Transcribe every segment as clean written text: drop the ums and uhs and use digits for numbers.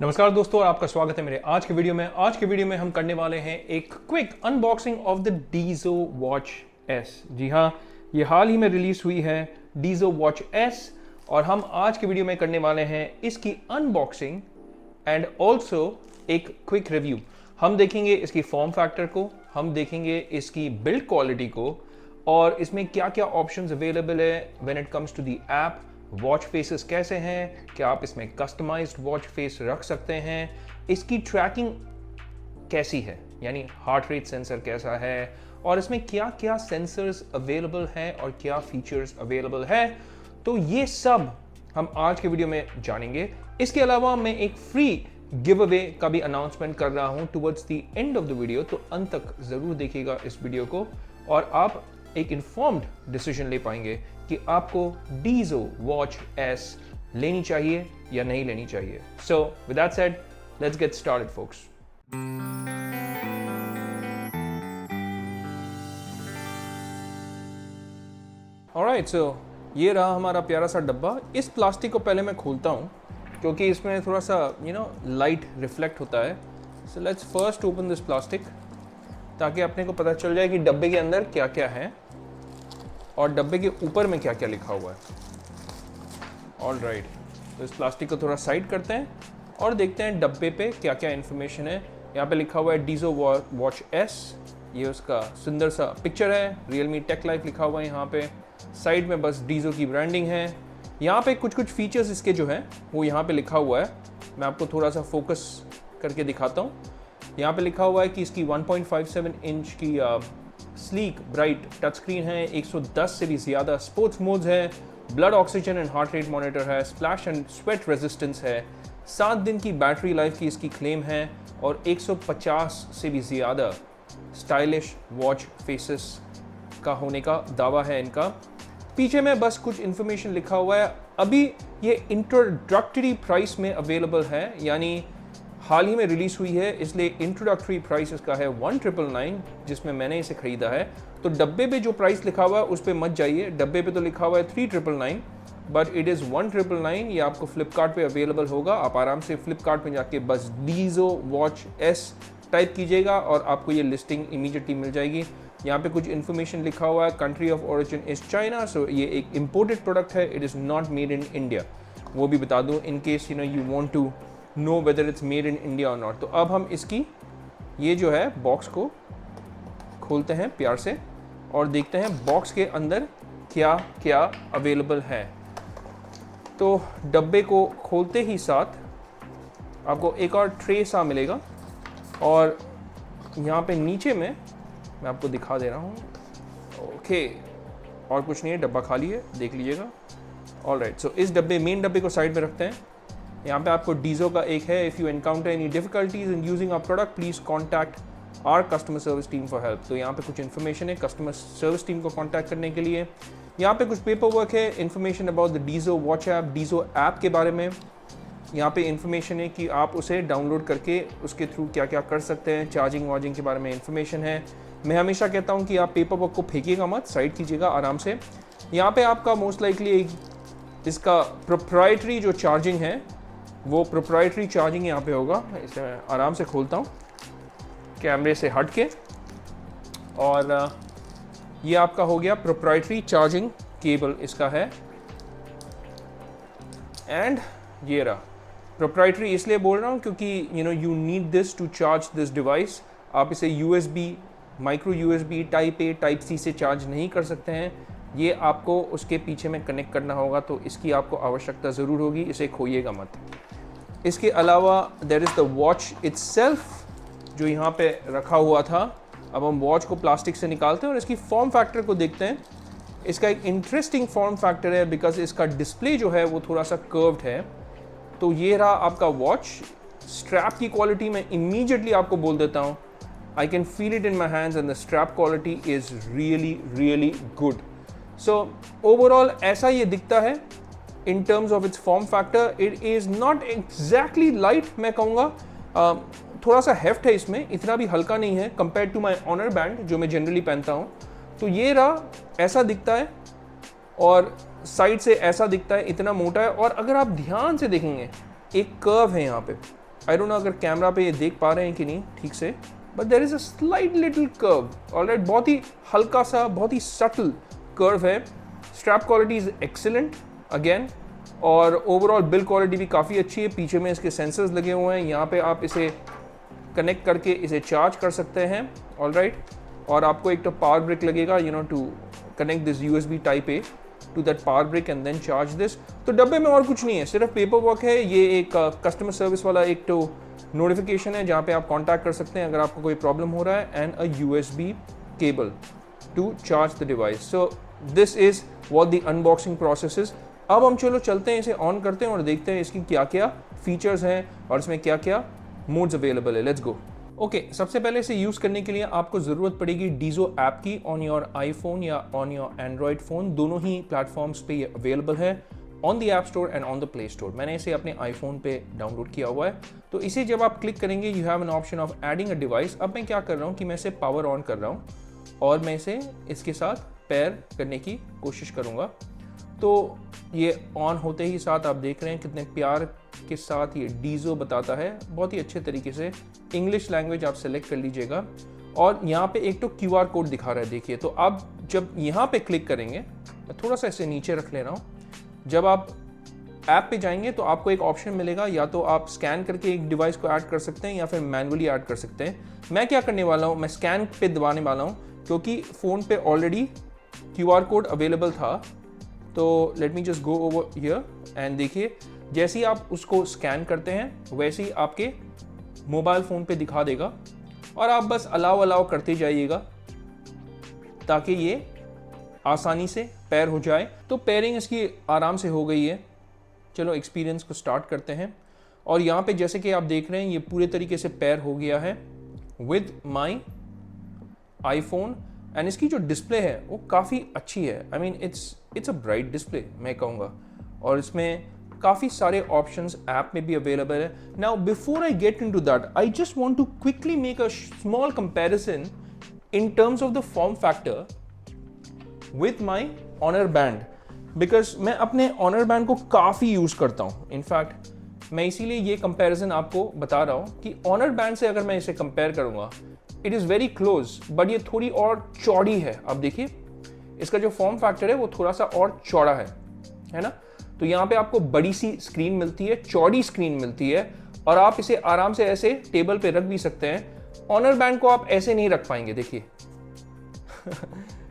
नमस्कार दोस्तों और आपका स्वागत है मेरे आज के वीडियो में। आज के वीडियो में हम करने वाले हैं एक quick unboxing of the Dizo watch S. जी हाँ, ये हाल ही में रिलीज हुई है डीजो वॉच एस और हम आज के वीडियो में करने वाले हैं इसकी अनबॉक्सिंग एंड ऑल्सो एक क्विक रिव्यू। हम देखेंगे इसकी फॉर्म फैक्टर को, हम देखेंगे इसकी बिल्ड क्वालिटी को और इसमें क्या क्या ऑप्शंस अवेलेबल है when it comes to the app. Watch faces कैसे हैं, क्या आप इसमें कस्टमाइज्ड वॉच फेस रख सकते हैं, इसकी ट्रैकिंग कैसी है, यानी हार्ट रेट सेंसर कैसा है और इसमें क्या क्या सेंसर्स अवेलेबल हैं और क्या फीचर्स अवेलेबल है, तो ये सब हम आज के वीडियो में जानेंगे। इसके अलावा मैं एक फ्री गिव अवे का भी अनाउंसमेंट कर रहा हूं towards the end of the video, तो अंत तक जरूर देखिएगा इस वीडियो को और आप एक इन्फॉर्म्ड डिसीजन ले पाएंगे कि आपको डीजो वॉच एस लेनी चाहिए या नहीं लेनी चाहिए। So with that said, let's get started folks. Alright, so ये रहा हमारा प्यारा सा डब्बा। इस प्लास्टिक को पहले मैं खोलता हूँ क्योंकि इसमें थोड़ा सा लाइट रिफ्लेक्ट होता है। So let's first open this plastic ताकि अपने को पता चल जाए कि डब्बे के अंदर क्या क्या है और डब्बे के ऊपर में क्या क्या लिखा हुआ है। ऑलराइट, तो इस प्लास्टिक को थोड़ा साइड करते हैं और देखते हैं डब्बे पे क्या क्या इन्फॉर्मेशन है। यहाँ पे लिखा हुआ है डीजो वॉच एस, ये उसका सुंदर सा पिक्चर है। रियलमी टेक लाइफ लिखा हुआ है यहाँ पे। साइड में बस डीजो की ब्रांडिंग है। यहाँ पे कुछ कुछ फीचर्स इसके जो हैं वो यहाँ पे लिखा हुआ है। मैं आपको थोड़ा सा फोकस करके दिखाता हूँ। यहाँ पे लिखा हुआ है कि इसकी 1.57 इंच की स्लीक ब्राइट टच स्क्रीन है, 110 से भी ज़्यादा स्पोर्ट्स मोड्स है, blood oxygen and heart rate monitor है, स्प्लैश एंड स्वेट रेजिस्टेंस है, 7 दिन की बैटरी लाइफ की इसकी क्लेम है और 150 से भी ज़्यादा स्टाइलिश वॉच फेसेस का होने का दावा है इनका। पीछे में बस कुछ इन्फॉर्मेशन लिखा हुआ है। अभी ये इंट्रोडक्टरी प्राइस में अवेलेबल है, यानी हाल ही में रिलीज हुई है, इसलिए इंट्रोडक्टरी प्राइस इसका है 1999, जिसमें मैंने इसे खरीदा है। तो डब्बे पे जो प्राइस लिखा हुआ है उस पर मत जाइए। डब्बे पे तो लिखा हुआ है 3999 बट इट इज़ 1999। ये आपको फ्लिपकार्ट पे अवेलेबल होगा। आप आराम से फ्लिपकार्ट में जाके बस डीजो वॉच एस टाइप कीजिएगा और आपको ये लिस्टिंग इमीडिएटली मिल जाएगी। यहाँ पे कुछ इन्फॉर्मेशन लिखा हुआ है। Country of origin is China, so ये एक इम्पोर्टेड प्रोडक्ट है, it is not made in India. वो भी बता दूँ in case you want to know whether it's made in India और नॉट। तो अब हम इसकी ये जो है बॉक्स को खोलते हैं प्यार से और देखते हैं बॉक्स के अंदर क्या क्या अवेलेबल है। तो डब्बे को खोलते ही साथ आपको एक और ट्रे सा मिलेगा और यहाँ पे नीचे में मैं आपको दिखा दे रहा हूँ। ओके, और कुछ नहीं है, डब्बा खाली है, देख लीजिएगा। ऑलराइट, सो इस मेन डब्बे को साइड में रखते हैं। यहाँ पे आपको डीजो का एक है, if you encounter any difficulties in using our product please contact our customer service team for help. तो यहाँ पे कुछ इन्फॉर्मेशन है कस्टमर सर्विस टीम को कॉन्टैक्ट करने के लिए। यहाँ पे कुछ पेपर वर्क है, information about the Dizo watch app, Dizo app के बारे में। यहाँ पे इन्फॉर्मेशन है कि आप उसे डाउनलोड करके उसके थ्रू क्या क्या कर सकते हैं। चार्जिंग वार्जिंग के बारे में इन्फॉर्मेशन है। मैं हमेशा कहता हूँ कि आप पेपर वर्क को फेंकिएगा मत, साइड कीजिएगा आराम से। यहाँ पे आपका मोस्ट लाइकली इसका प्रोप्राइटरी जो चार्जिंग है वो प्रोप्राइटरी चार्जिंग यहाँ पे होगा। इसे मैं आराम से खोलता हूँ कैमरे से हट के और ये आपका हो गया प्रोप्राइटरी चार्जिंग केबल इसका है। एंड ये रहा प्रोप्राइटरी, इसलिए बोल रहा हूँ क्योंकि you need this to charge this device. आप इसे USB, micro USB, type A, type C से चार्ज नहीं कर सकते हैं। ये आपको उसके पीछे में कनेक्ट करना होगा, तो इसकी आपको आवश्यकता ज़रूर होगी, इसे खोइएगा मत। इसके अलावा there is the watch itself जो यहाँ पे रखा हुआ था। अब हम वॉच को प्लास्टिक से निकालते हैं और इसकी फॉर्म फैक्टर को देखते हैं। इसका एक इंटरेस्टिंग फॉर्म फैक्टर है बिकॉज इसका डिस्प्ले जो है वो थोड़ा सा कर्व्ड है। तो ये रहा आपका वॉच। स्ट्रैप की क्वालिटी मैं इमीडिएटली आपको बोल देता हूँ, I can feel it in my hands and the strap quality is really good. So overall ऐसा ये दिखता है। इन terms of its form factor it is not exactly light, मैं कहूँगा थोड़ा सा हेफ्ट है इसमें, इतना भी हल्का नहीं है compare to my Honor band जो मैं जनरली पहनता हूँ। तो ये रहा, ऐसा दिखता है और साइड से ऐसा दिखता है, इतना मोटा है। और अगर आप ध्यान से देखेंगे एक कर्व है यहाँ पे, आई डोंट नो अगर कैमरा पे ये देख पा रहे हैं कि नहीं ठीक से, but there is a slight little curve, alright, बहुत ही हल्का सा, बहुत ही सटल कर्व है। Strap quality is excellent again, और ओवरऑल बिल्ड क्वालिटी भी काफ़ी अच्छी है। पीछे में इसके सेंसर्स लगे हुए हैं, यहाँ पे आप इसे कनेक्ट करके इसे चार्ज कर सकते हैं, ऑलराइट। और आपको एक तो पावर ब्रिक लगेगा, you know, to connect this USB type A to that power brick and then charge this. तो डब्बे में और कुछ नहीं है, सिर्फ पेपर वर्क है। ये एक कस्टमर सर्विस वाला एक तो नोटिफिकेशन है जहाँ पे आप कांटेक्ट कर सकते हैं अगर आपको कोई प्रॉब्लम हो रहा है, and a USB cable to charge the device. So this is what the unboxing process is. अब हम चलो चलते हैं, इसे ऑन करते हैं और देखते हैं इसकी क्या क्या फीचर्स हैं और इसमें क्या क्या मोड्स अवेलेबल है। Let's go. ओके, सबसे पहले इसे यूज़ करने के लिए आपको ज़रूरत पड़ेगी डीजो ऐप की ऑन योर आईफोन या ऑन योर एंड्रॉयड फ़ोन, दोनों ही प्लेटफॉर्म्स पे ये अवेलेबल है, on the app store and on the play store. मैंने इसे अपने आईफोन पे डाउनलोड किया हुआ है। तो इसे जब आप क्लिक करेंगे, you have an option of adding a device. अब मैं क्या कर रहा हूँ कि मैं इसे पावर ऑन कर रहा हूँ और मैं इसे इसके साथ पेयर करने की कोशिश करूँगा। तो ये ऑन होते ही साथ आप देख रहे हैं कितने प्यार के साथ ये डीजो बताता है, बहुत ही अच्छे तरीके से। इंग्लिश लैंग्वेज आप सेलेक्ट कर लीजिएगा और यहाँ पे एक तो QR कोड दिखा रहा है, देखिए। तो आप जब यहाँ पे क्लिक करेंगे, मैं थोड़ा सा इसे नीचे रख ले रहा हूँ, जब आप ऐप पे जाएंगे तो आपको एक ऑप्शन मिलेगा, या तो आप स्कैन करके एक डिवाइस को ऐड कर सकते हैं या फिर मैनुअली ऐड कर सकते हैं। मैं क्या करने वाला हूँ, मैं स्कैन पे दबाने वाला हूँ क्योंकि फ़ोन पे ऑलरेडी QR कोड अवेलेबल था। तो let me just go over here and देखिए, जैसे ही आप उसको स्कैन करते हैं वैसे ही आपके मोबाइल फ़ोन पे दिखा देगा और आप बस अलाउ करते जाइएगा ताकि ये आसानी से पेयर हो जाए। तो पेयरिंग इसकी आराम से हो गई है। चलो एक्सपीरियंस को स्टार्ट करते हैं और यहाँ पे जैसे कि आप देख रहे हैं ये पूरे तरीके से पेयर हो गया है विद माई आईफोन। एंड इसकी जो डिस्प्ले है वो काफ़ी अच्छी है। I mean it's a bright display मैं कहूँगा, और इसमें काफ़ी सारे ऑप्शंस ऐप में भी अवेलेबल है। Now before I get into that, I just want to quickly make a small comparison in terms of the form factor with my Honor band, because मैं अपने ऑनर बैंड को काफ़ी use करता हूँ। In fact मैं इसीलिए ये कंपैरिजन आपको बता रहा हूँ कि ऑनर बैंड से अगर मैं इसे कंपेयर करूँगा, it is very close, but ये थोड़ी और चौड़ी है। अब देखिए इसका जो फॉर्म फैक्टर है वो थोड़ा सा और चौड़ा है ना। तो यहाँ पे आपको बड़ी सी स्क्रीन मिलती है, चौड़ी स्क्रीन मिलती है, और आप इसे आराम से ऐसे टेबल पे रख भी सकते हैं। ऑनर बैंड को आप ऐसे नहीं रख पाएंगे, देखिए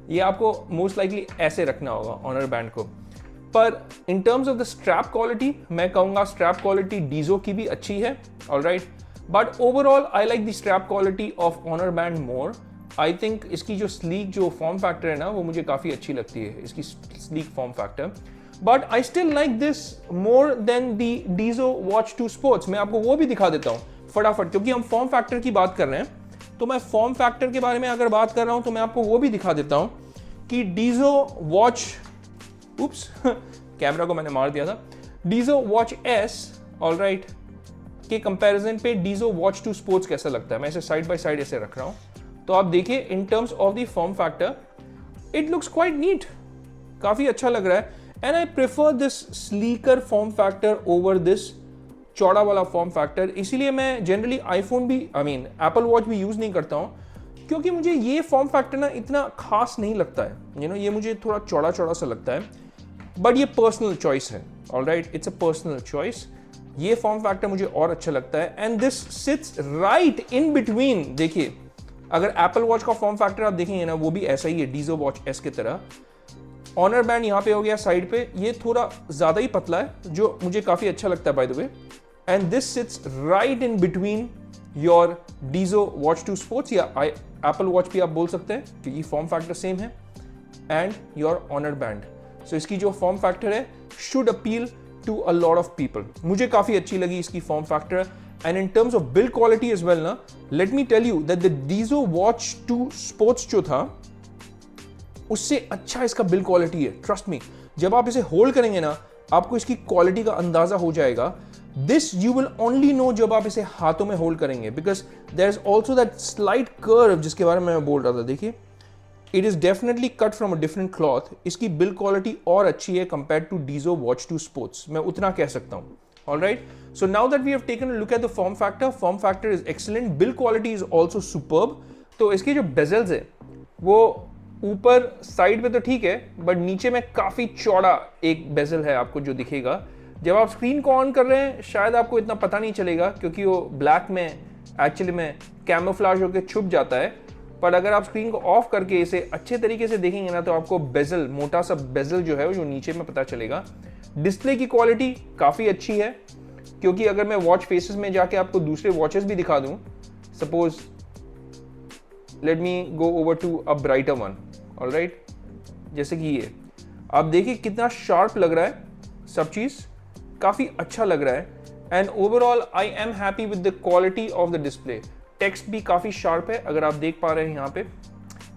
ये आपको मोस्ट लाइकली ऐसे रखना होगा ऑनर बैंड को। पर in terms of the strap quality मैं कहूँगा स्ट्रैप क्वालिटी डीजो की भी अच्छी है, alright, but overall I like the strap quality of Honor band more. I think इसकी जो स्लीक जो फॉर्म फैक्टर है ना, वो मुझे काफ़ी अच्छी लगती है, इसकी sleek form factor. But I still like this more than the डीजो watch 2 sports. मैं आपको वो भी दिखा देता हूँ फटाफट, क्योंकि हम फॉर्म फैक्टर की बात कर रहे हैं। तो मैं फॉर्म फैक्टर के बारे में अगर बात कर रहा हूँ तो मैं आपको वो भी दिखा देता हूँ कि डीजो वॉच, उप्स कैमरा को मैंने मार दिया था, डीजो वॉच S, ऑलराइट, के कंपैरिजन पे डीजो वॉच 2 स्पोर्ट्स कैसा लगता है। मैं इसे साइड बाय साइड ऐसे रख रहा हूँ, तो आप देखिए in terms of the form factor it looks quite neat, काफ़ी अच्छा लग रहा है। And I prefer this sleeker form factor over this चौड़ा वाला फॉर्म फैक्टर। इसीलिए मैं जनरली आईफोन भी, आई मीन एप्पल वॉच भी यूज़ नहीं करता हूँ, क्योंकि मुझे ये फॉर्म फैक्टर ना इतना खास नहीं लगता है। ये मुझे थोड़ा चौड़ा चौड़ा सा लगता है, बट ये पर्सनल चॉइस है, alright, it's a personal choice. ये फॉर्म फैक्टर मुझे और अच्छा लगता है and this sits right in between. देखिए अगर एप्पल वॉच का फॉर्म फैक्टर आप देखेंगे ना, वो भी ऐसा ही है डीजो वॉच S की तरह। ऑनर बैंड यहाँ पे हो गया साइड पे, ये थोड़ा ज़्यादा ही पतला है, जो मुझे काफ़ी अच्छा लगता है by the way. And this sits right in between your Dizo watch 2 sports या एप्पल वॉच भी आप बोल सकते हैं, क्योंकि फॉर्म फैक्टर सेम है, and your Honor band. So इसकी जो फॉर्म फैक्टर है should appeal to a lot of people. मुझे काफ़ी अच्छी लगी इसकी form factor. And in terms of build quality as well ना, let me tell you that the Dizo watch 2 sports जो था उससे अच्छा इसका बिल्ड क्वालिटी है। ट्रस्ट मी, जब आप इसे होल्ड करेंगे ना, आपको इसकी क्वालिटी का अंदाजा हो जाएगा। This you will only know जब आप इसे हाथों में होल्ड करेंगे, because there is also that slight curve जिसके बारे में मैं बोल रहा था। देखिए it is definitely cut from a different cloth. इसकी बिल्ड क्वालिटी और अच्छी है compare to Dizo watch 2 sports, मैं उतना कह सकता हूँ, alright. So now that we have taken a look at the form factor is excellent, build quality is also superb. तो इसके जो bezels है वो ऊपर साइड पे तो ठीक है, बट नीचे में काफ़ी चौड़ा एक बेजल है आपको जो दिखेगा। जब आप स्क्रीन को ऑन कर रहे हैं शायद आपको इतना पता नहीं चलेगा क्योंकि वो ब्लैक में एक्चुअली में कैमोफ्लाज होकर छुप जाता है, पर अगर आप स्क्रीन को ऑफ करके इसे अच्छे तरीके से देखेंगे ना तो आपको बेजल, मोटा सा बेजल जो है वो जो नीचे में पता चलेगा। डिस्प्ले की क्वालिटी काफ़ी अच्छी है, क्योंकि अगर मैं वॉच फेसेस में जाके आपको दूसरे वॉचेस भी दिखा दूं, suppose let me go over to a brighter one, alright, जैसे कि ये आप देखिए कितना शार्प लग रहा है, सब चीज़ काफ़ी अच्छा लग रहा है। And overall I am happy with the quality of the display. Text भी काफ़ी शार्प है अगर आप देख पा रहे हैं यहाँ पे,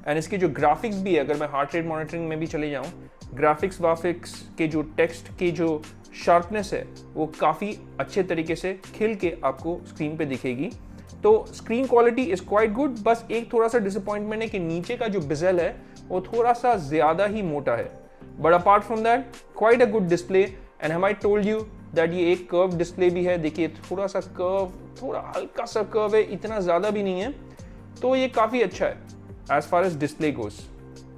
एंड इसके जो ग्राफिक्स भी है, अगर मैं हार्ट रेट मॉनिटरिंग में भी चले जाऊँ, ग्राफिक्स वाफिक्स के जो टेक्स्ट की जो शार्पनेस है वो काफ़ी अच्छे तरीके से खिल के आपको स्क्रीन पे दिखेगी। तो screen quality is quite good. बस एक थोड़ा सा डिसअपॉइंटमेंट है कि नीचे का जो बेजल है वो थोड़ा सा ज़्यादा ही मोटा है, but apart from that quite a good display. And have I told you that ये एक कर्व डिस्प्ले भी है, देखिए थोड़ा सा कर्व, थोड़ा हल्का सा कर्व है, इतना ज़्यादा भी नहीं है, तो ये काफ़ी अच्छा है as far as display goes.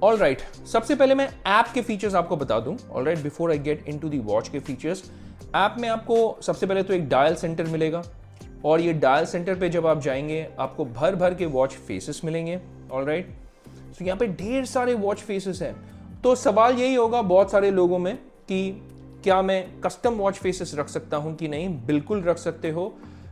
All right, सबसे पहले मैं ऐप के फीचर्स आपको बता दूं। All right, before I get into the watch के फीचर्स, ऐप में आपको सबसे पहले तो एक डायल सेंटर मिलेगा, और ये डायल सेंटर पे जब आप जाएंगे आपको भर भर के वॉच फेसेस मिलेंगे। ऑल राइट, तो यहाँ पे ढेर सारे वॉच फेसेस हैं। तो सवाल यही होगा बहुत सारे लोगों में कि क्या मैं कस्टम वॉच फेसेस रख सकता हूँ कि नहीं। बिल्कुल रख सकते हो,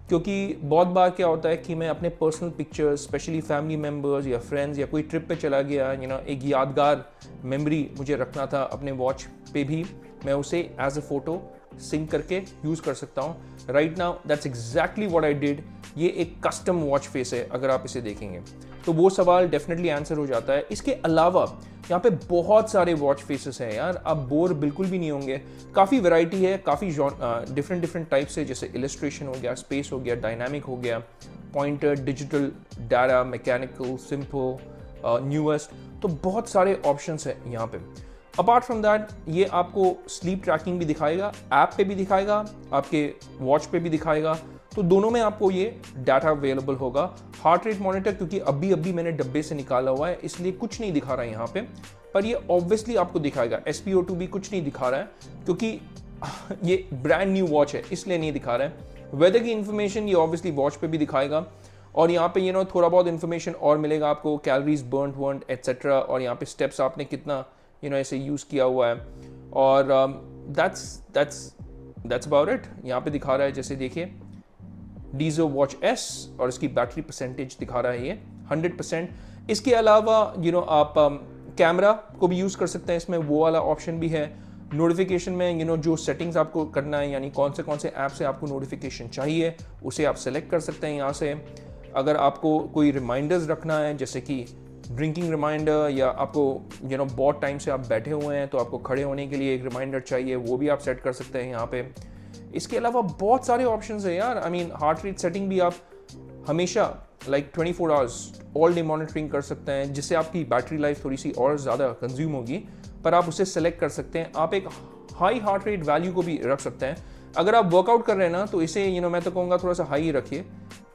क्योंकि बहुत बार क्या होता है कि मैं अपने personal pictures, specially family members या फ्रेंड्स या कोई ट्रिप पे चला गया, एक यादगार मेमोरी मुझे रखना था अपने वॉच पे भी, मैं उसे एज अ फोटो सिंक करके यूज़ कर सकता हूँ। Right now that's exactly what I did. ये एक कस्टम वॉच फेस है, अगर आप इसे देखेंगे तो वो सवाल डेफिनेटली आंसर हो जाता है। इसके अलावा यहाँ पे बहुत सारे वॉच फेसेस हैं यार, आप बोर बिल्कुल भी नहीं होंगे। काफ़ी वैरायटी है, काफ़ी डिफरेंट टाइप से, जैसे इलस्ट्रेशन हो गया, स्पेस हो गया, डायनामिक हो गया, pointer, digital, data, mechanical, simple, newest, तो बहुत ऑप्शंस ऑप्शंस है यहाँ पे। अपार्ट फ्रॉम दैट ये आपको स्लीप ट्रैकिंग भी दिखाएगा, ऐप पे भी दिखाएगा, आपके वॉच पे भी दिखाएगा, तो दोनों में आपको ये डाटा अवेलेबल होगा। हार्ट रेट मॉनिटर क्योंकि अभी मैंने डब्बे से निकाला हुआ है इसलिए कुछ नहीं दिखा रहा है यहाँ पे, पर ये ऑब्वियसली आपको दिखाएगा। SpO2 भी कुछ नहीं दिखा रहा है क्योंकि ये ब्रांड न्यू वॉच है इसलिए नहीं दिखा रहा है। वेदर की इन्फॉर्मेशन ये ऑब्वियसली वॉच पे भी दिखाएगा, और यहाँ पे थोड़ा बहुत इन्फॉर्मेशन और मिलेगा आपको, कैलोरीज बर्न एटसेट्रा, और यहाँ पे स्टेप्स आपने कितना ऐसे यूज़ किया हुआ है, और दैट्स अबाउट इट। यहाँ पे दिखा रहा है, जैसे देखिए डीजो वॉच S, और इसकी बैटरी परसेंटेज दिखा रहा है ये 100%। इसके अलावा आप कैमरा को भी यूज़ कर सकते हैं, इसमें वो वाला ऑप्शन भी है। नोटिफिकेशन में जो सेटिंग्स आपको करना है, यानी कौन से ऐप से आपको नोटिफिकेशन चाहिए उसे आप सेलेक्ट कर सकते हैं यहाँ से। अगर आपको कोई रिमाइंडर्स रखना है, जैसे कि ड्रिंकिंग रिमाइंडर, या आपको बहुत टाइम से आप बैठे हुए हैं तो आपको खड़े होने के लिए एक रिमाइंडर चाहिए, वो भी आप सेट कर सकते हैं यहाँ पे। इसके अलावा बहुत सारे ऑप्शंस हैं यार। हार्ट रेट सेटिंग भी आप हमेशा 24 आवर्स ऑल डे मॉनिटरिंग कर सकते हैं, जिससे आपकी बैटरी लाइफ थोड़ी सी और ज़्यादा कंज्यूम होगी, पर आप उसे सेलेक्ट कर सकते हैं। आप एक हाई हार्ट रेट वैल्यू को भी रख सकते हैं। अगर आप वर्कआउट कर रहे हैं ना तो इसे मैं तो कहूँगा थोड़ा सा हाई रखिए,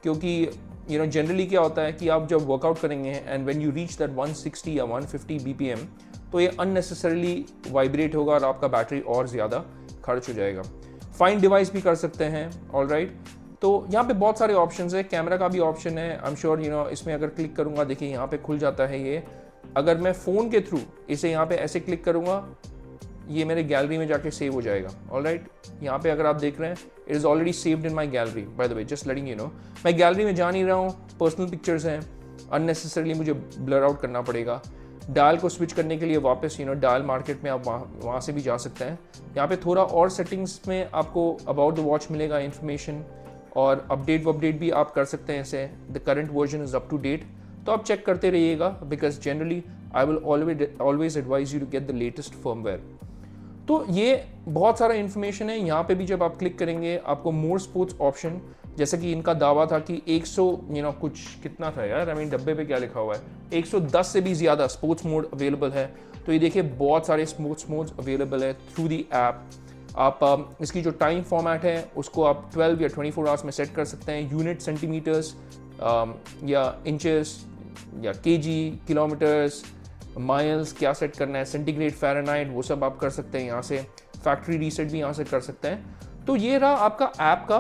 क्योंकि जनरली क्या होता है कि आप जब वर्कआउट करेंगे and when you reach that 160 या 150 BPM तो ये अननेसेसरीली वाइब्रेट होगा और आपका बैटरी और ज़्यादा खर्च हो जाएगा। फाइंड डिवाइस भी कर सकते हैं। ऑल राइट, तो यहाँ पे बहुत सारे ऑप्शंस है। कैमरा का भी ऑप्शन है, आई एम श्योर इसमें अगर क्लिक करूँगा, देखिए यहाँ पे खुल जाता है ये। अगर मैं फ़ोन के थ्रू इसे यहाँ पे ऐसे क्लिक करूँगा, ये मेरे गैलरी में जाके सेव हो जाएगा। ऑल राइट, यहाँ पे अगर आप देख रहे हैं, it is already saved in my gallery, bye the way, just letting you know. मैं गैलरी में जा नहीं रहा हूँ, पर्सनल पिक्चर्स हैं, अननेसेसरीली मुझे ब्लर आउट करना पड़ेगा। डायल को स्विच करने के लिए वापस डायल मार्केट में आप वहाँ से भी जा सकते हैं। यहाँ पे थोड़ा और सेटिंग्स में आपको अबाउट द वॉच मिलेगा इन्फॉर्मेशन, और अपडेट भी आप कर सकते हैं इसे। The current version is up to date, तो आप चेक करते रहिएगा, because generally I will always advise you to get the latest firmware. तो ये बहुत सारा इन्फॉर्मेशन है। यहाँ पे भी जब आप क्लिक करेंगे आपको मोर स्पोर्ट्स ऑप्शन, जैसे कि इनका दावा था कि 100 कुछ कितना था यार, डब्बे पे क्या लिखा हुआ है, 110 से भी ज़्यादा स्पोर्ट्स मोड अवेलेबल है। तो ये देखिए बहुत सारे स्पोर्ट्स मोड्स अवेलेबल है थ्रू दी ऐप। आप इसकी जो टाइम फॉर्मेट है उसको आप 12 या 24 आवर्स में सेट कर सकते हैं। यूनिट सेंटीमीटर्स या इंचेस या केजी, किलोमीटर्स, माइल्स क्या सेट करना है, सेंटीग्रेड, फ़ारेनहाइट, वो सब आप कर सकते हैं यहाँ से। फैक्ट्री रीसेट भी यहाँ से कर सकते हैं। तो ये रहा आपका ऐप का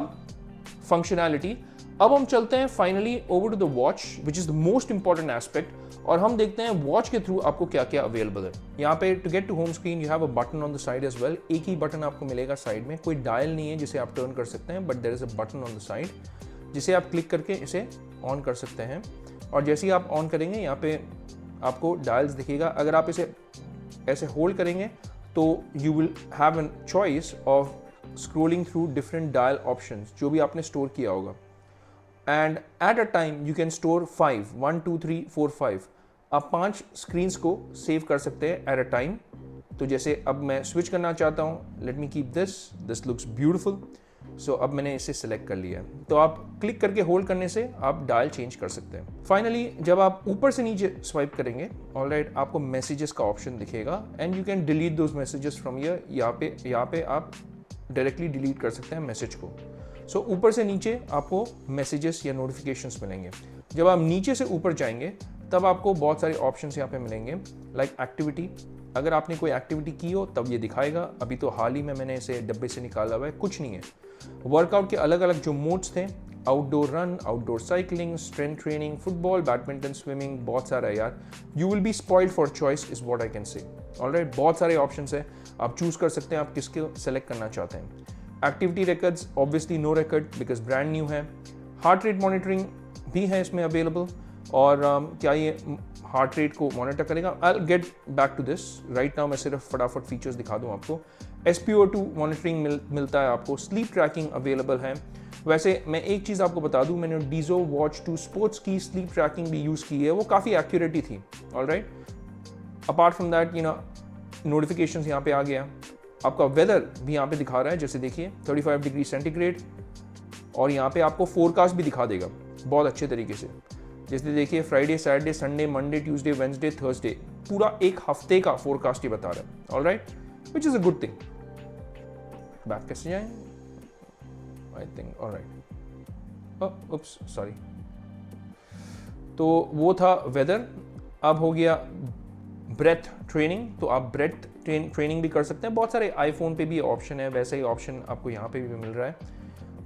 फंक्शनैलिटी। अब हम चलते हैं finally over to the watch which is the most important aspect, और हम देखते हैं वॉच के थ्रू आपको क्या क्या अवेलेबल है। यहाँ पे to get to home screen you have a button on the side as well. एक ही बटन आपको मिलेगा साइड में, कोई डायल नहीं है जिसे आप टर्न कर सकते हैं, but there is a button on the side जिसे आप क्लिक करके इसे ऑन कर सकते हैं। और जैसे ही आप ऑन करेंगे यहाँ पे आपको डायल्स दिखेगा। अगर आप इसे ऐसे होल्ड करेंगे तो you will have an choice of scrolling through different dial options जो भी आपने स्टोर किया होगा। And at a time you can store 5, 1 2 3 4 5। आप 5 स्क्रीन्स को सेव कर सकते हैं एट अ टाइम। तो जैसे अब मैं स्विच करना चाहता हूँ, let me keep this looks beautiful. So अब मैंने इसे सिलेक्ट कर लिया है। तो आप क्लिक करके होल्ड करने से आप डायल चेंज कर सकते हैं। फाइनली जब आप ऊपर से नीचे स्वाइप करेंगे, ऑलराइट, आपको मैसेजेस का ऑप्शन दिखेगा and you can delete those messages from here. यहाँ पे आप डायरेक्टली डिलीट कर सकते हैं मैसेज को। सो ऊपर से नीचे आपको मैसेजेस या नोटिफिकेशंस मिलेंगे। जब आप नीचे से ऊपर जाएंगे तब आपको बहुत सारे ऑप्शंस यहाँ पे मिलेंगे, लाइक एक्टिविटी। अगर आपने कोई एक्टिविटी की हो तब ये दिखाएगा। अभी तो हाल ही में मैंने इसे डब्बे से निकाला हुआ है, कुछ नहीं है। वर्कआउट के अलग अलग जो मोड्स थे, outdoor run, outdoor cycling, strength training, football, badminton, swimming, बहुत सारा है यार। You will be spoiled for choice is what I can say. Alright, बहुत सारे ऑप्शंस है, आप चूज कर सकते हैं आप किसके सेलेक्ट करना चाहते हैं। Activity records, obviously no record because brand new है। हार्ट रेट मॉनिटरिंग भी है इसमें अवेलेबल। और क्या ये हार्ट रेट को मॉनिटर करेगा? I will get back to this. Right now मैं सिर्फ फटाफट फीचर्स दिखा दूं आपको। SpO2 मॉनिटरिंग मिलता है आपको। स्लीप ट्रैकिंग अवेलेबल है। वैसे मैं एक चीज़ आपको बता दूं, मैंने डीजो वॉच 2 स्पोर्ट्स की स्लीप ट्रैकिंग भी यूज़ की है, वो काफ़ी एक्यूरेट ही थी। Alright, apart from that notifications यहाँ पे आ गया। आपका वेदर भी यहाँ पे दिखा रहा है, जैसे देखिए 35 डिग्री सेंटीग्रेड। और यहाँ पे आपको फोरकास्ट भी दिखा देगा बहुत अच्छे तरीके से। जैसे देखिए Friday, Saturday, Sunday, Monday, Tuesday, Wednesday, Thursday, पूरा एक हफ्ते का फोरकास्ट ही बता रहा है। Alright, which is a good thing. Back कैसे जाएं? I think alright, oops sorry. तो वो था वेदर। अब हो गया ब्रेथ ट्रेनिंग। तो आप ब्रेथ ट्रेनिंग भी कर सकते हैं। बहुत सारे आईफोन पे भी ऑप्शन है, वैसे ही ऑप्शन आपको यहाँ पे भी मिल रहा है।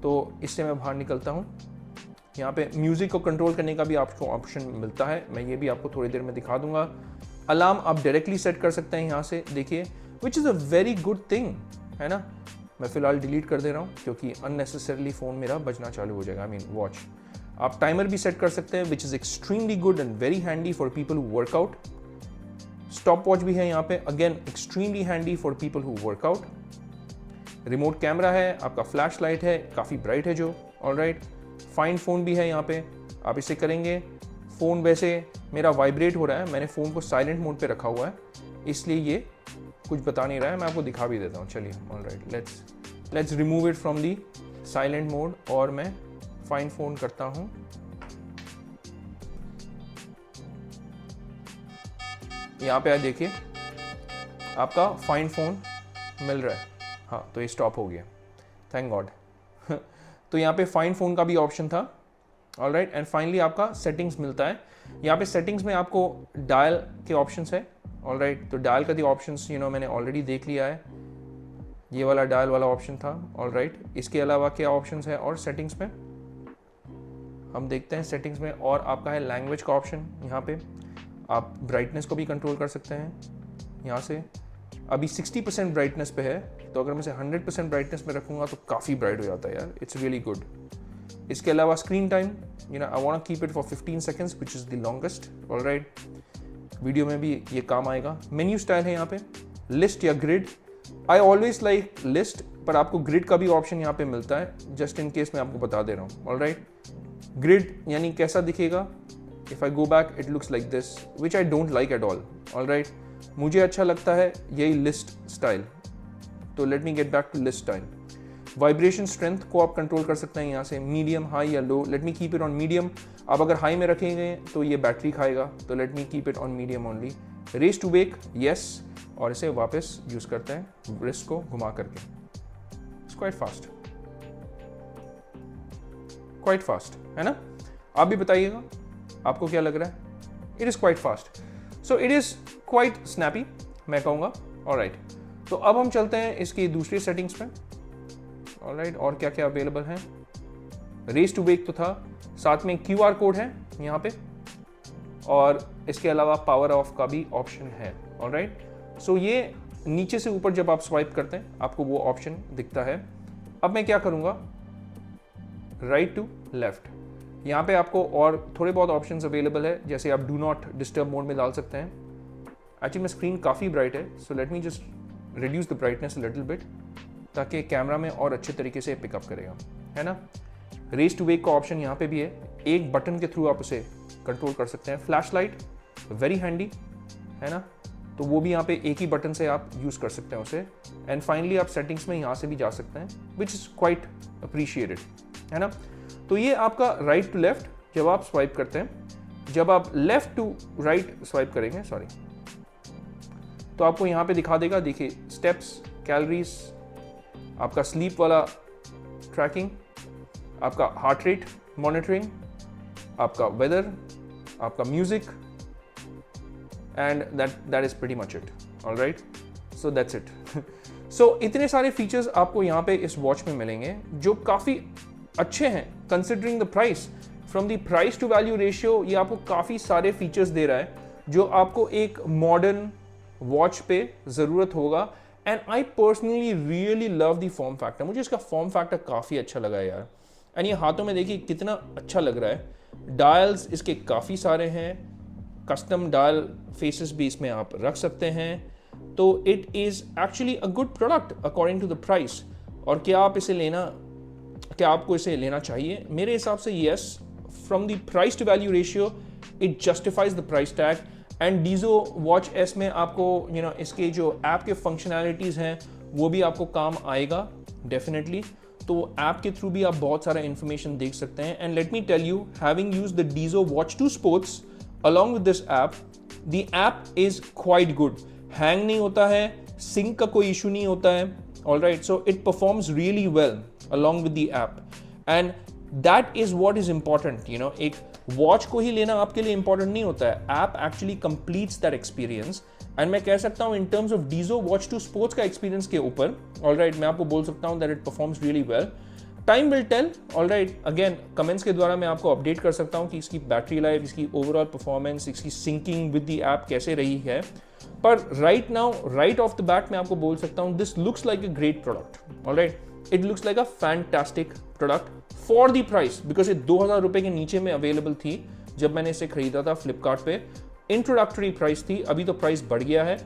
तो इससे मैं बाहर निकलता हूँ। यहाँ पे म्यूज़िक को कंट्रोल करने का भी आपको ऑप्शन मिलता है, मैं ये भी आपको थोड़ी देर में दिखा दूंगा। अलार्म आप डायरेक्टली सेट कर सकते हैं यहाँ से, देखिए, which is a very good thing, है ना। मैं फ़िलहाल डिलीट कर दे रहा हूँ क्योंकि अननेसेसरली फ़ोन मेरा बजना चालू हो जाएगा, आई मीन वॉच। आप टाइमर भी सेट कर सकते हैं, which is extremely good and very handy for people who workout. Stop watch भी है यहाँ पे, again extremely handy for people who workout. Remote camera है, आपका फ्लैश लाइट है, काफ़ी ब्राइट है जो। ऑलराइट, फाइंड फ़ोन भी है यहाँ पे, आप इसे करेंगे। फ़ोन वैसे मेरा वाइब्रेट हो रहा है, मैंने फ़ोन को साइलेंट मोड पे रखा हुआ है, इसलिए ये कुछ बता नहीं रहा है। मैं आपको दिखा भी देता हूँ, चलिए। Alright, let's remove it from the silent mode और मैं फाइंड फ़ोन करता हूँ। यहाँ पे देखिए आपका फाइंड फ़ोन मिल रहा है। हाँ, तो ये स्टॉप हो गया, थैंक गॉड। तो यहाँ पे फाइंड फ़ोन का भी ऑप्शन था। ऑलराइट, एंड फाइनली आपका सेटिंग्स मिलता है। यहाँ पे सेटिंग्स में आपको डायल के ऑप्शंस है। ऑलराइट, तो डायल का दी ऑप्शंस मैंने ऑलरेडी देख लिया है, ये वाला डायल वाला ऑप्शन था। ऑलराइट, इसके अलावा क्या ऑप्शंस है और सेटिंग्स में हम देखते हैं। सेटिंग्स में और आपका है लैंग्वेज का ऑप्शन। यहाँ पे आप ब्राइटनेस को भी कंट्रोल कर सकते हैं यहाँ से। अभी 60% ब्राइटनेस पे है, तो अगर मैं इसे 100% ब्राइटनेस में रखूँगा तो काफ़ी ब्राइट हो जाता है यार, इट्स रियली गुड। इसके अलावा screen time, I want keep it for 15 seconds which is the longest. Alright, video में भी ये काम आएगा। मेन्यू स्टाइल है यहाँ पे, लिस्ट या grid. I always like list, पर आपको ग्रिड का भी ऑप्शन यहाँ पे मिलता है, जस्ट इन केस मैं आपको बता दे रहा हूँ। ऑलराइट, ग्रिड यानी कैसा दिखेगा, if I go back it looks like this, which I don't like at all. Alright, मुझे अच्छा लगता है यही लिस्ट स्टाइल। तो let me get back to list style. Vibration strength को आप कंट्रोल कर सकते हैं यहाँ से, मीडियम, हाई या low. Let me keep it on medium. आप अगर हाई में रखेंगे तो ये बैटरी खाएगा, तो let me keep it on medium only. Raise to wake, yes, और इसे वापस यूज़ करते हैं रिस्ट को घुमा करके। क्वाइट फास्ट है ना? आप भी बताइएगा आपको क्या लग रहा है? It is quite fast, so it is quite snappy मैं कहूँगा। ऑलराइट, तो अब हम चलते हैं इसकी दूसरी सेटिंग्स पे। ऑलराइट, और क्या क्या अवेलेबल है? रेस टू वेक तो था, साथ में QR कोड है यहाँ पे, और इसके अलावा पावर ऑफ का भी ऑप्शन है। ऑलराइट, सो ये नीचे से ऊपर जब आप स्वाइप करते हैं आपको वो ऑप्शन दिखता है। अब मैं क्या करूँगा, राइट टू लेफ्ट, यहाँ पे आपको और थोड़े बहुत ऑप्शंस अवेलेबल है, जैसे आप डू नॉट डिस्टर्ब मोड में डाल सकते हैं। एक्चुअली में स्क्रीन काफ़ी ब्राइट है, so let me just reduce the brightness little bit, ताकि कैमरा में और अच्छे तरीके से पिकअप करेगा, है ना। रेस टू वेक का ऑप्शन यहाँ पे भी है, एक बटन के थ्रू आप उसे कंट्रोल कर सकते हैं। फ्लैश लाइट वेरी हैंडी, है ना, तो वो भी यहाँ पे एक ही बटन से आप यूज़ कर सकते हैं उसे। एंड फाइनली आप सेटिंग्स में यहाँ से भी जा सकते हैं, विच इज़ क्वाइट अप्रिशिएटेड, है ना। तो ये आपका राइट टू लेफ्ट जब आप स्वाइप करते हैं, जब आप लेफ्ट टू राइट स्वाइप करेंगे सॉरी, तो आपको यहाँ पे दिखा देगा, देखिए स्टेप्स, कैलोरीज, आपका स्लीप वाला ट्रैकिंग, आपका हार्ट रेट मॉनिटरिंग, आपका वेदर, आपका music, and that is pretty much it. Alright, so that's it. So इतने सारे फीचर्स आपको यहाँ पे इस वॉच में मिलेंगे जो काफ़ी अच्छे हैं considering the price. From the price to value ratio ये आपको काफ़ी सारे फीचर्स दे रहा है जो आपको एक मॉडर्न वॉच पे ज़रूरत होगा। And I personally really love the form factor, मुझे इसका फॉर्म फैक्टर काफ़ी अच्छा लगा है यार। एंड ये हाथों में देखिए कितना अच्छा लग रहा है। डायल्स इसके काफ़ी सारे हैं, कस्टम डायल फेसेस भी इसमें आप रख सकते हैं, तो it is actually a good product according to the price. और क्या आपको इसे लेना चाहिए? मेरे हिसाब से yes, from the price to value ratio it justifies the price tag. And Dizo watch S में आपको इसके जो ऐप के फंक्शनैलिटीज़ हैं वो भी आपको काम आएगा डेफिनेटली। तो ऐप के थ्रू भी आप बहुत सारा इन्फॉर्मेशन देख सकते हैं। And let me tell you, having used the Dizo watch 2 sports along with this app, the app is quite good. Hang नहीं होता है, सिंक का कोई इशू नहीं होता है। Alright, so it performs really well along with the app, and that is what is important. एक watch को ही लेना आपके लिए इंपॉर्टेंट नहीं होता है, ऐप actually completes that experience. And मैं कह सकता हूँ in terms of Dizo watch 2 sports का एक्सपीरियंस के ऊपर, ऑलराइट, मैं आपको बोल सकता हूँ that it performs really well. Time will tell, alright, again comments के द्वारा मैं आपको अपडेट कर सकता हूँ कि इसकी बैटरी लाइफ, इसकी ओवरऑल परफॉर्मेंस, इसकी सिंकिंग विद द ऐप कैसे रही है। पर right now, right of the bat मैं आपको बोल सकता हूँ this looks like a great product. Alright, it looks like a fantastic product for the price, because ये 2000 रुपये के नीचे में अवेलेबल थी जब मैंने इसे खरीदा था फ्लिपकार्ट पे। इंट्रोडक्टरी प्राइस थी, अभी तो प्राइस बढ़ गया है,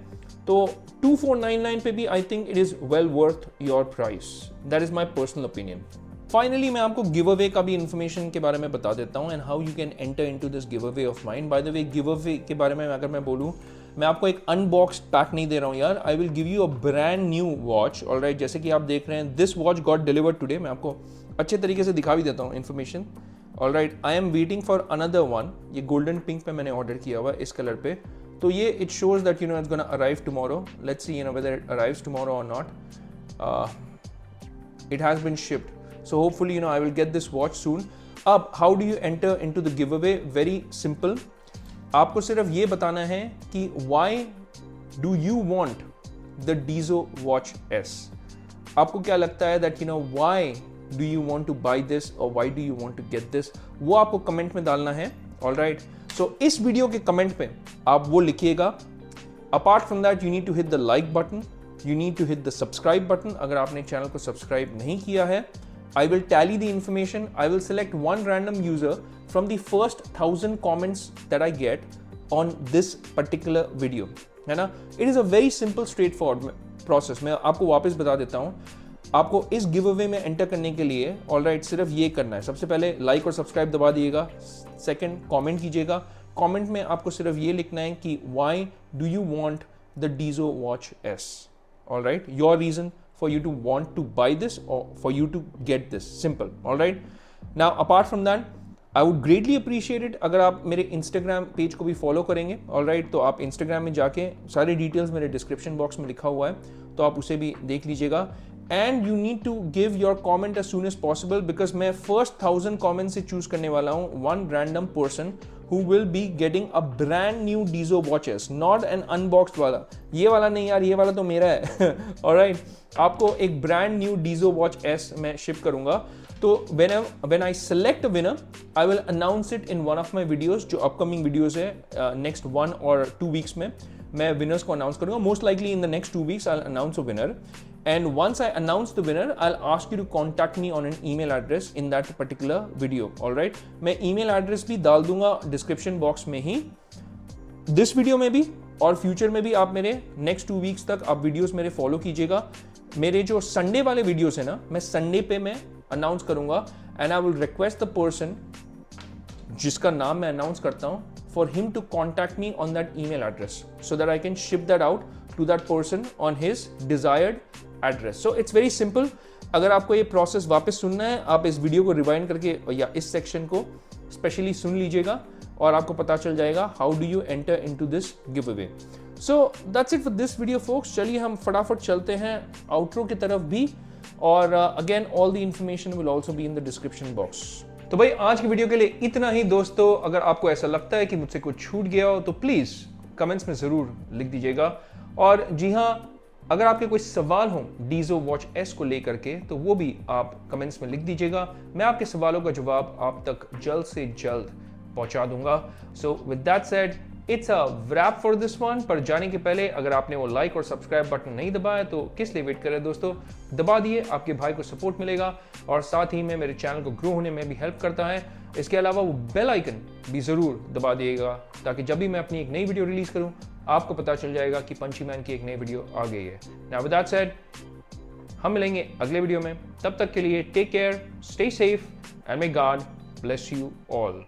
तो 2499 पे भी I think it is well worth your price. That is my personal opinion. Finally मैं आपको गिव अवे का भी इन्फॉर्मेशन के बारे में बता देता हूँ, and how you can enter into this give away of mine. Bye the way, give away के बारे में अगर मैं बोलूँ, मैं आपको एक अनबॉक्स्ड पैक नहीं दे रहा हूँ यार, I will give you a brand new watch. Alright, जैसे कि आप देख रहे हैं, this watch got delivered today. मैं आपको अच्छे तरीके से दिखा भी देता हूँ information. Alright, I am waiting for another one. ये गोल्डन पिंक पे मैंने ऑर्डर किया हुआ है, इस कलर पे, तो ये it shows that it's gonna arrive tomorrow. Let's see whether it arrives tomorrow और not. It has been shipped, so hopefully I will get this watch soon. अब how do you enter into the giveaway? Very simple. आपको सिर्फ ये बताना है कि why do you want the Deizo Watch S? आपको क्या लगता है that why do you want to buy this or why do you want to get this? वो आपको कमेंट में डालना है। Alright, so इस वीडियो के कमेंट पे आप वो लिखिएगा। Apart from that, you need to hit the like button, you need to hit the subscribe button अगर आपने चैनल को सब्सक्राइब नहीं किया है। I will tally the information. I will select one random user from the first 1000 comments that I get on this particular video. है ना? It is a very simple, straightforward process. मैं आपको वापस बता देता हूँ। आपको इस गिव अवे में एंटर करने के लिए ऑलराइट सिर्फ ये करना है। सबसे पहले लाइक और सब्सक्राइब दबा दिएगा। सेकंड, कमेंट कीजिएगा। कमेंट में आपको सिर्फ ये लिखना है कि why do you want the Deizo Watch S? Alright, your reason for you to want to buy this or for you to get this. Simple. Alright. Now apart from that, I would greatly appreciate it अगर आप मेरे Instagram page को भी follow करेंगे। Alright, तो आप Instagram में जाके सारे डिटेल्स मेरे डिस्क्रिप्शन बॉक्स में लिखा हुआ है, तो आप उसे भी देख लीजिएगा। And you need to give your comment as soon as possible, because मैं फर्स्ट 1000 कॉमेंट से चूज करने वाला हूँ one random person who will be getting a brand new Deizo watch S, not an unboxed वाला. ये वाला नहीं यार, ये वाला तो मेरा है. Alright, आपको एक brand new Deizo watch S मैं ship करूँगा. तो when I select a winner, I will announce it in one of my videos, जो upcoming videos है next 1 or 2 weeks में मैं winners को announce करूँगा. Most likely in the next 2 weeks I'll announce a winner. And once I announce the winner, I'll ask you to contact me on an email address in that particular video. All right? मैं email address भी डाल दूंगा description box में ही. This video में भी और future में भी आप मेरे next 2 weeks तक आप videos मेरे follow कीजिएगा. मेरे जो Sunday वाले videos है ना, मैं Sunday पे मैं announce करूंगा and I will request the person जिसका नाम मैं announce करता हूँ for him to contact me on that email address so that I can ship that out to that person on his desired address. So it's very simple. अगर आपको ये process वापस सुनना है, आप इस वीडियो को रिवाइंड करके या इस सेक्शन को स्पेशली सुन लीजिएगा और आपको पता चल जाएगा how do you enter into this giveaway. So that's it for this video folks. चलिए हम फटाफट चलते हैं आउटरो की तरफ भी, और again all the information will also be in the description box. तो भाई आज की वीडियो के लिए इतना ही दोस्तों. अगर आपको ऐसा लगता है कि मुझसे कुछ छूट गया हो तो प्लीज कमेंट्स में जरूर लिख दीजिएगा. और जी हाँ, अगर आपके कोई सवाल हो Deizo Watch S को लेकर के तो वो भी आप कमेंट्स में लिख दीजिएगा. मैं आपके सवालों का जवाब आप तक जल्द से जल्द पहुंचा दूंगा. सो with that said, it's a wrap for this one. पर जाने के पहले अगर आपने वो लाइक और सब्सक्राइब बटन नहीं दबाया तो किस लिए वेट कर रहे हैं दोस्तों, दबा दिए. आपके भाई को सपोर्ट मिलेगा और साथ ही में मेरे चैनल को ग्रो होने में भी हेल्प करता है. इसके अलावा वो बेल आइकन भी जरूर दबा दिएगा ताकि जब भी मैं अपनी एक नई वीडियो रिलीज करूं आपको पता चल जाएगा कि पंची मैन की एक नई वीडियो आ गई है. नाउ विद दैट सेड, हम मिलेंगे अगले वीडियो में. तब तक के लिए take care, stay safe and may God bless you all.